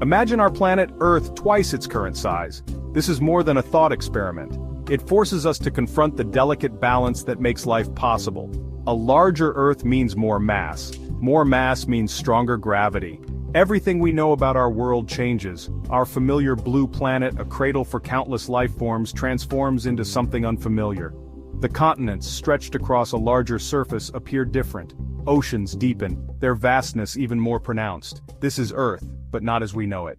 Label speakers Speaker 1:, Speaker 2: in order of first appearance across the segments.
Speaker 1: Imagine our planet Earth twice its current size. This is more than a thought experiment. It forces us to confront the delicate balance that makes life possible. A larger Earth means more mass. More mass means stronger gravity. Everything we know about our world changes. Our familiar blue planet, a cradle for countless life forms, transforms into something unfamiliar. The continents, stretched across a larger surface, appear different. Oceans deepen, their vastness even more pronounced. This is Earth, but not as we know it.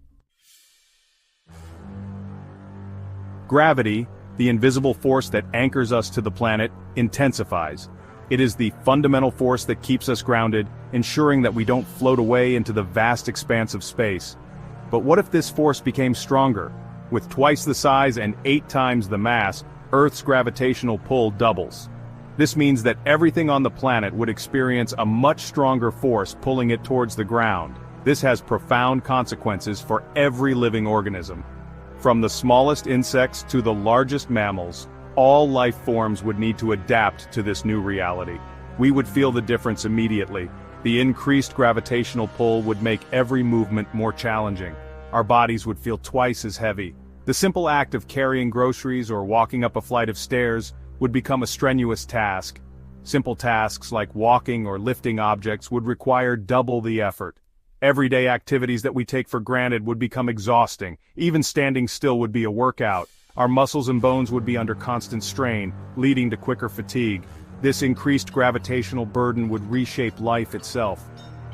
Speaker 1: Gravity, the invisible force that anchors us to the planet, intensifies. It is the fundamental force that keeps us grounded, ensuring that we don't float away into the vast expanse of space. But what if this force became stronger? With twice the size and 8 times the mass, Earth's gravitational pull doubles. This means that everything on the planet would experience a much stronger force pulling it towards the ground. This has profound consequences for every living organism. From the smallest insects to the largest mammals, all life forms would need to adapt to this new reality. We would feel the difference immediately. The increased gravitational pull would make every movement more challenging. Our bodies would feel twice as heavy. The simple act of carrying groceries or walking up a flight of stairs would become a strenuous task. Simple tasks like walking or lifting objects would require double the effort. Everyday activities that we take for granted would become exhausting. Even standing still would be a workout. Our muscles and bones would be under constant strain, leading to quicker fatigue. This increased gravitational burden would reshape life itself.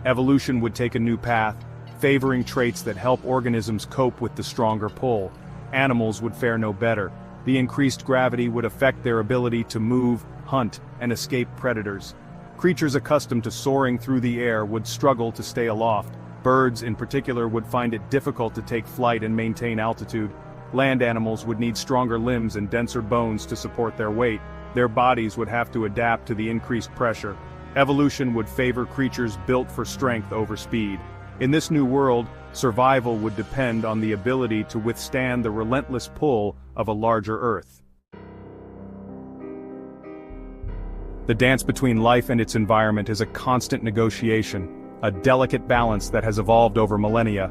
Speaker 1: Evolution would take a new path, favoring traits that help organisms cope with the stronger pull. Animals would fare no better. The increased gravity would affect their ability to move, hunt, and escape predators. Creatures accustomed to soaring through the air would struggle to stay aloft. Birds, in particular, would find it difficult to take flight and maintain altitude. Land animals would need stronger limbs and denser bones to support their weight. Their bodies would have to adapt to the increased pressure. Evolution would favor creatures built for strength over speed. In this new world, survival would depend on the ability to withstand the relentless pull of a larger Earth. The dance between life and its environment is a constant negotiation, a delicate balance that has evolved over millennia.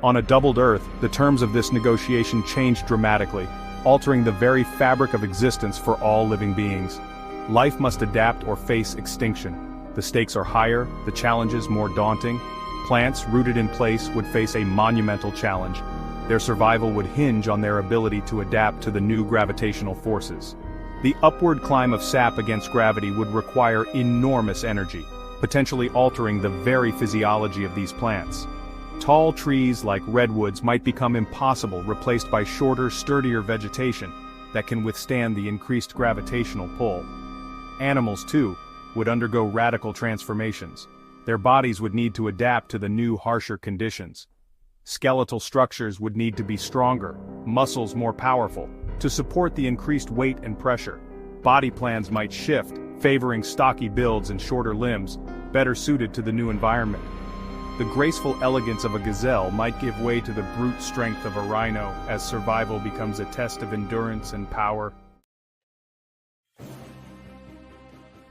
Speaker 1: On a doubled Earth, the terms of this negotiation changed dramatically, altering the very fabric of existence for all living beings. Life must adapt or face extinction. The stakes are higher, the challenges more daunting. Plants rooted in place would face a monumental challenge. Their survival would hinge on their ability to adapt to the new gravitational forces. The upward climb of sap against gravity would require enormous energy, potentially altering the very physiology of these plants. Tall trees like redwoods might become impossible, replaced by shorter, sturdier vegetation that can withstand the increased gravitational pull. Animals, too, would undergo radical transformations. Their bodies would need to adapt to the new, harsher conditions. Skeletal structures would need to be stronger, muscles more powerful, to support the increased weight and pressure. Body plans might shift, favoring stocky builds and shorter limbs, better suited to the new environment. The graceful elegance of a gazelle might give way to the brute strength of a rhino as survival becomes a test of endurance and power.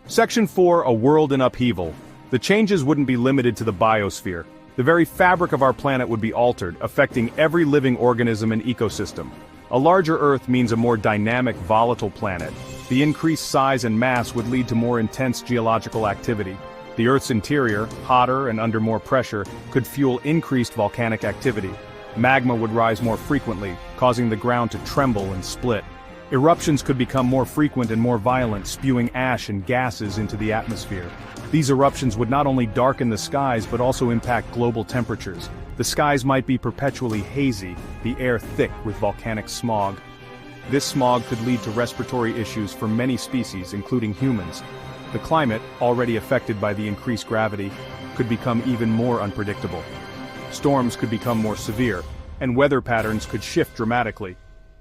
Speaker 1: Section 4: A World in Upheaval. The changes wouldn't be limited to the biosphere. The very fabric of our planet would be altered, affecting every living organism and ecosystem. A larger Earth means a more dynamic, volatile planet. The increased size and mass would lead to more intense geological activity. The Earth's interior, hotter and under more pressure, could fuel increased volcanic activity. Magma would rise more frequently, causing the ground to tremble and split. Eruptions could become more frequent and more violent, spewing ash and gases into the atmosphere. These eruptions would not only darken the skies but also impact global temperatures. The skies might be perpetually hazy, the air thick with volcanic smog. This smog could lead to respiratory issues for many species, including humans. The climate, already affected by the increased gravity, could become even more unpredictable. Storms could become more severe, and weather patterns could shift dramatically.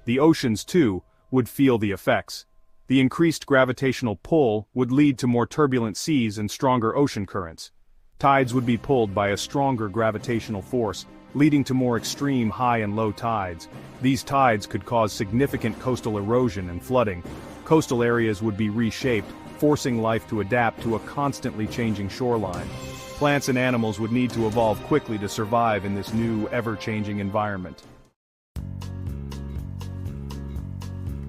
Speaker 1: The oceans, too, would feel the effects. The increased gravitational pull would lead to more turbulent seas and stronger ocean currents. Tides would be pulled by a stronger gravitational force, leading to more extreme high and low tides. These tides could cause significant coastal erosion and flooding. Coastal areas would be reshaped, forcing life to adapt to a constantly changing shoreline. Plants and animals would need to evolve quickly to survive in this new, ever-changing environment.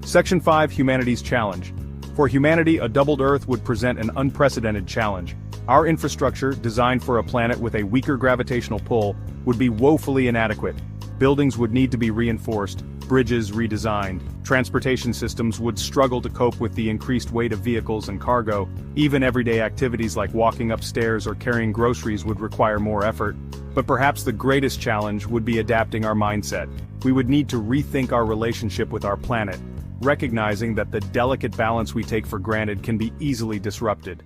Speaker 1: Section 5: Humanity's Challenge. For humanity, a doubled Earth would present an unprecedented challenge. Our infrastructure, designed for a planet with a weaker gravitational pull, would be woefully inadequate. Buildings would need to be reinforced, bridges redesigned, transportation systems would struggle to cope with the increased weight of vehicles and cargo, even everyday activities like walking upstairs or carrying groceries would require more effort. But perhaps the greatest challenge would be adapting our mindset. We would need to rethink our relationship with our planet, recognizing that the delicate balance we take for granted can be easily disrupted.